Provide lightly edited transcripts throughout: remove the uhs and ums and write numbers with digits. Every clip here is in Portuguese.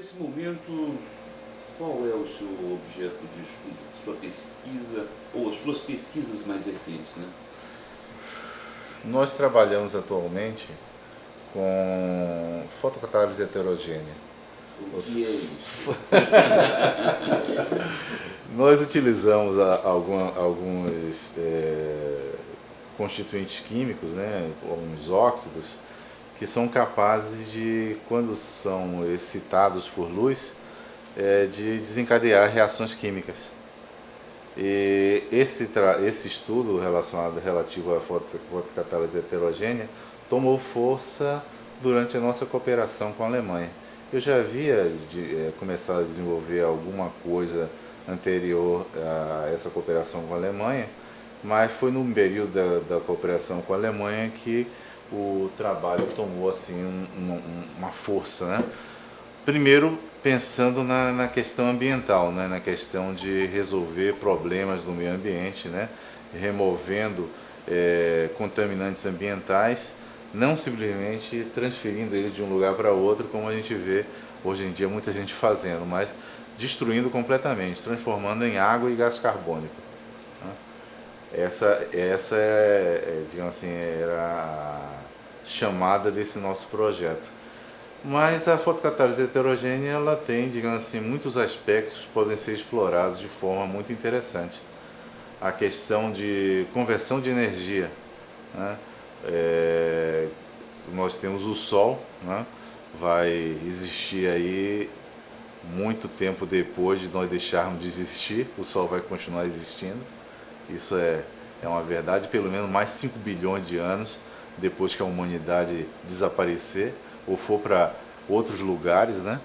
nesse momento, qual é o seu objeto de estudo, sua pesquisa, ou as suas pesquisas mais recentes, né? Nós trabalhamos atualmente com fotocatálise heterogênea. O que é isso? Nós utilizamos alguns constituintes químicos, né, alguns óxidos, que são capazes de, quando são excitados por luz, de desencadear reações químicas. E esse estudo relativo à fotocatálise heterogênea tomou força durante a nossa cooperação com a Alemanha. Eu já havia começado a desenvolver alguma coisa anterior a essa cooperação com a Alemanha, mas foi no período da cooperação com a Alemanha que o trabalho tomou assim uma força, né? Primeiro pensando na questão ambiental, né? Na questão de resolver problemas do meio ambiente, né? Removendo contaminantes ambientais, não simplesmente transferindo eles de um lugar para outro, como a gente vê hoje em dia muita gente fazendo, mas destruindo completamente, transformando em água e gás carbônico. Essa digamos assim, era a chamada desse nosso projeto. Mas a fotocatálise heterogênea, ela tem, digamos assim, muitos aspectos que podem ser explorados de forma muito interessante. A questão de conversão de energia, né? Nós temos o Sol, né? Vai existir aí muito tempo depois de nós deixarmos de existir, o Sol vai continuar existindo. Isso é uma verdade, pelo menos mais 5 bilhões de anos depois que a humanidade desaparecer ou for para outros lugares, né?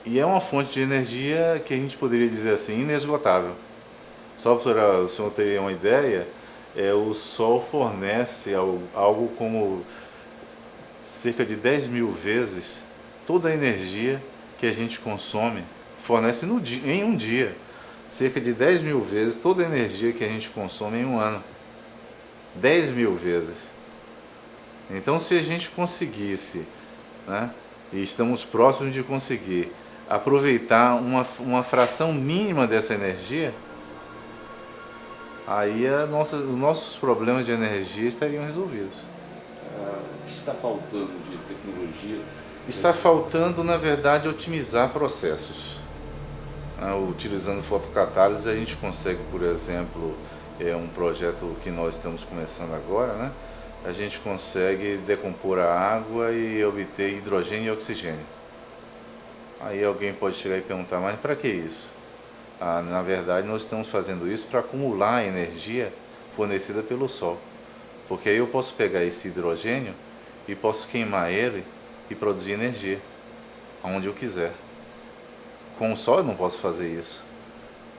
E é uma fonte de energia que a gente poderia dizer assim, inesgotável. Só para o senhor ter uma ideia, o Sol fornece algo como cerca de 10 mil vezes toda a energia que a gente consome, fornece em um dia, cerca de 10 mil vezes toda a energia que a gente consome em um ano. 10 mil vezes. Então, se a gente conseguisse, né, e estamos próximos de conseguir, aproveitar uma fração mínima dessa energia, aí os nossos problemas de energia estariam resolvidos. O que está faltando de tecnologia? Está faltando, na verdade, otimizar processos. Utilizando fotocatálise, a gente consegue, por exemplo, um projeto que nós estamos começando agora, né? A gente consegue decompor a água e obter hidrogênio e oxigênio. Aí alguém pode chegar e perguntar, mas para que isso? Na verdade, nós estamos fazendo isso para acumular a energia fornecida pelo Sol. Porque aí eu posso pegar esse hidrogênio e posso queimar ele e produzir energia, onde eu quiser. Com o Sol eu não posso fazer isso,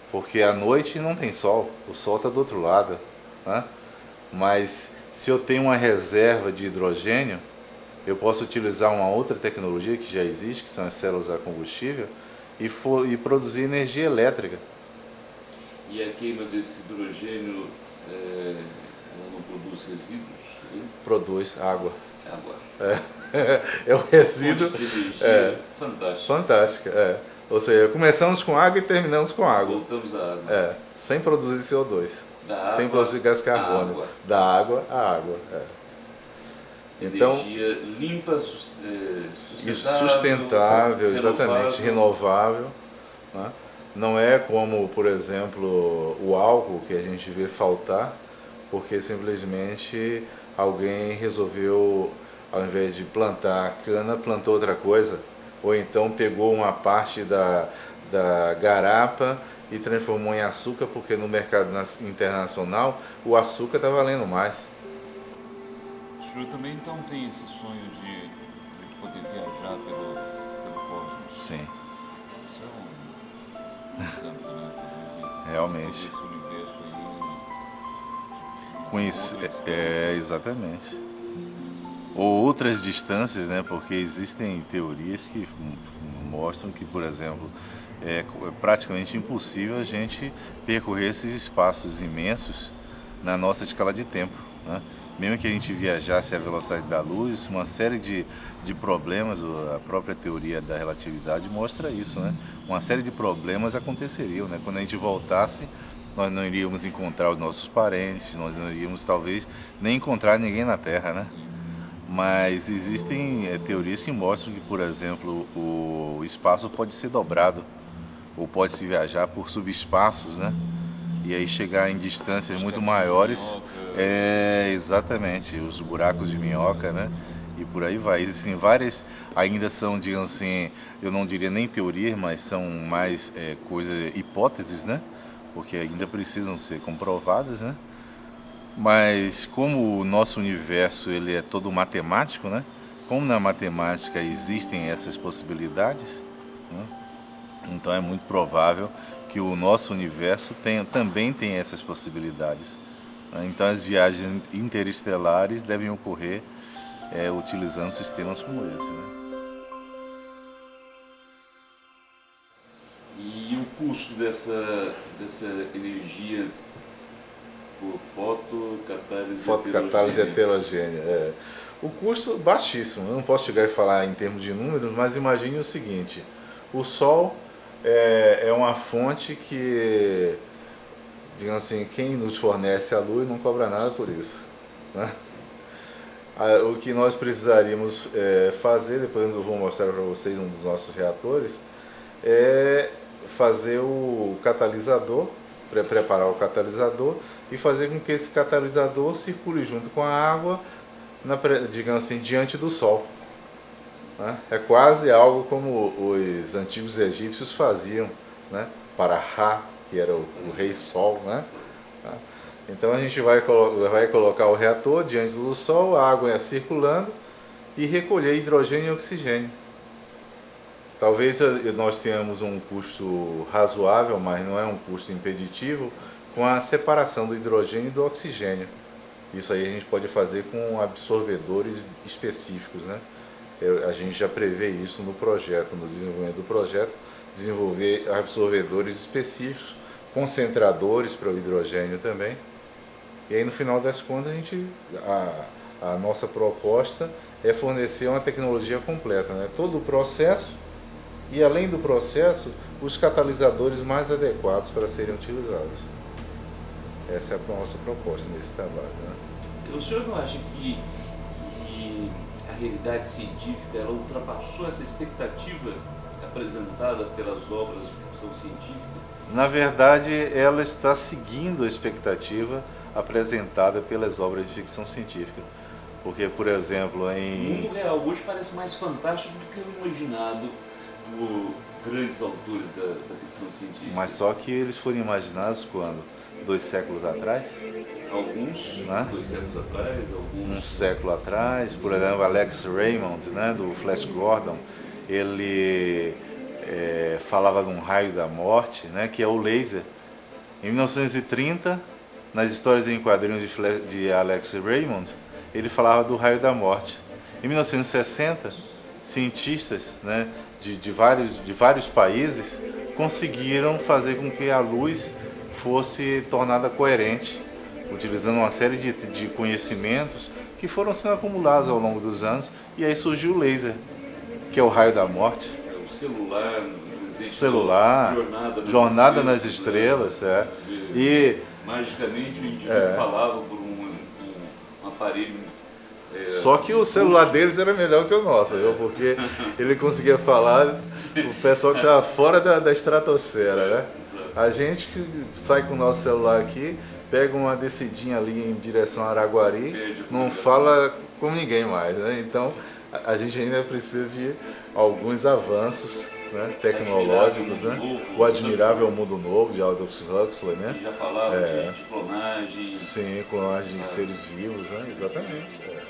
porque à noite não tem Sol, o Sol está do outro lado, né? Mas se eu tenho uma reserva de hidrogênio, eu posso utilizar uma outra tecnologia que já existe, que são as células a combustível, e produzir energia elétrica. E a queima desse hidrogênio, ela não produz resíduos? Hein? Produz água. Água. É o resíduo. Fonte de energia fantástica. Fantástica, Ou seja, começamos com água e terminamos com água. Voltamos à água. Sem produzir CO2. Da água, sem produzir gás carbônico. Da água à água. Energia então, limpa, sustentável, exatamente, renovável, né? Não é como, por exemplo, o álcool que a gente vê faltar, porque simplesmente alguém resolveu, ao invés de plantar cana, plantou outra coisa, ou então pegou uma parte da garapa e transformou em açúcar, porque no mercado internacional o açúcar está valendo mais. O senhor também então tem esse sonho de poder viajar pelo cosmos? Sim. Isso é um encanto, né? Realmente. Esse universo aí. Conhecer, exatamente. Ou outras distâncias, né? Porque existem teorias que mostram que, por exemplo, é praticamente impossível a gente percorrer esses espaços imensos na nossa escala de tempo, né? mesmo que a gente viajasse à velocidade da luz, uma série de problemas, a própria teoria da relatividade mostra isso, né? Uma série de problemas aconteceriam, né? Quando a gente voltasse, nós não iríamos encontrar os nossos parentes, nós não iríamos talvez nem encontrar ninguém na Terra, né? Mas existem teorias que mostram que, por exemplo, o espaço pode ser dobrado, ou pode se viajar por subespaços, né? E aí chegar em distâncias muito maiores. Exatamente, os buracos de minhoca, né? E por aí vai. Existem várias, ainda são, digamos assim, eu não diria nem teorias, mas são mais hipóteses, né? Porque ainda precisam ser comprovadas, né? Mas como o nosso universo ele é todo matemático, né? Como na matemática existem essas possibilidades, né? Então é muito provável que o nosso universo também tenha essas possibilidades. Né? Então as viagens interestelares devem ocorrer utilizando sistemas como esse. Né? E o custo dessa energia por fotocatálise heterogênea. O custo baixíssimo. Eu não posso chegar e falar em termos de números, mas imagine o seguinte: o Sol é uma fonte que, digamos assim, quem nos fornece a luz não cobra nada por isso, né? O que nós precisaríamos fazer, depois eu vou mostrar para vocês um dos nossos reatores, é fazer o catalisador, preparar o catalisador e fazer com que esse catalisador circule junto com a água, digamos assim, diante do Sol. Né? É quase algo como os antigos egípcios faziam, né? Para Ra, que era o rei Sol. Né? Então a gente vai colocar o reator diante do Sol, a água circulando e recolher hidrogênio e oxigênio. Talvez nós tenhamos um custo razoável, mas não é um custo impeditivo, com a separação do hidrogênio e do oxigênio. Isso aí a gente pode fazer com absorvedores específicos, né? A gente já prevê isso no projeto, no desenvolvimento do projeto, desenvolver absorvedores específicos, concentradores para o hidrogênio também. E aí no final das contas a nossa proposta é fornecer uma tecnologia completa, né? Todo o processo e além do processo, os catalisadores mais adequados para serem utilizados. Essa é a nossa proposta nesse trabalho. Né? O senhor não acha que a realidade científica ela ultrapassou essa expectativa apresentada pelas obras de ficção científica? Na verdade, ela está seguindo a expectativa apresentada pelas obras de ficção científica. Porque, por exemplo, O mundo real hoje parece mais fantástico do que o imaginado por grandes autores da ficção científica. Mas só que eles foram imaginados quando? 2 séculos atrás? Alguns, né? 2 séculos atrás, alguns... Um século atrás, por exemplo, Alex Raymond, né, do Flash Gordon, ele falava de um raio da morte, né, que é o laser. Em 1930, nas histórias em quadrinhos de Alex Raymond, ele falava do raio da morte. Em 1960, cientistas, né, de vários países conseguiram fazer com que a luz fosse tornada coerente, utilizando uma série de conhecimentos que foram sendo acumulados ao longo dos anos, e aí surgiu o laser, que é o raio da morte. O celular, Jornada nas Estrelas. E magicamente o indivíduo falava por um aparelho. Só que o celular deles era melhor que o nosso, viu? Porque ele conseguia falar o pessoal que estava fora da estratosfera, né? A gente que sai com o nosso celular aqui, pega uma descidinha ali em direção a Araguari, não fala com ninguém mais, né? Então a gente ainda precisa de alguns avanços, né, tecnológicos, né? O Admirável Mundo Novo de Aldous Huxley, né? Já falava de clonagem. Sim, clonagem de seres vivos, né? Exatamente.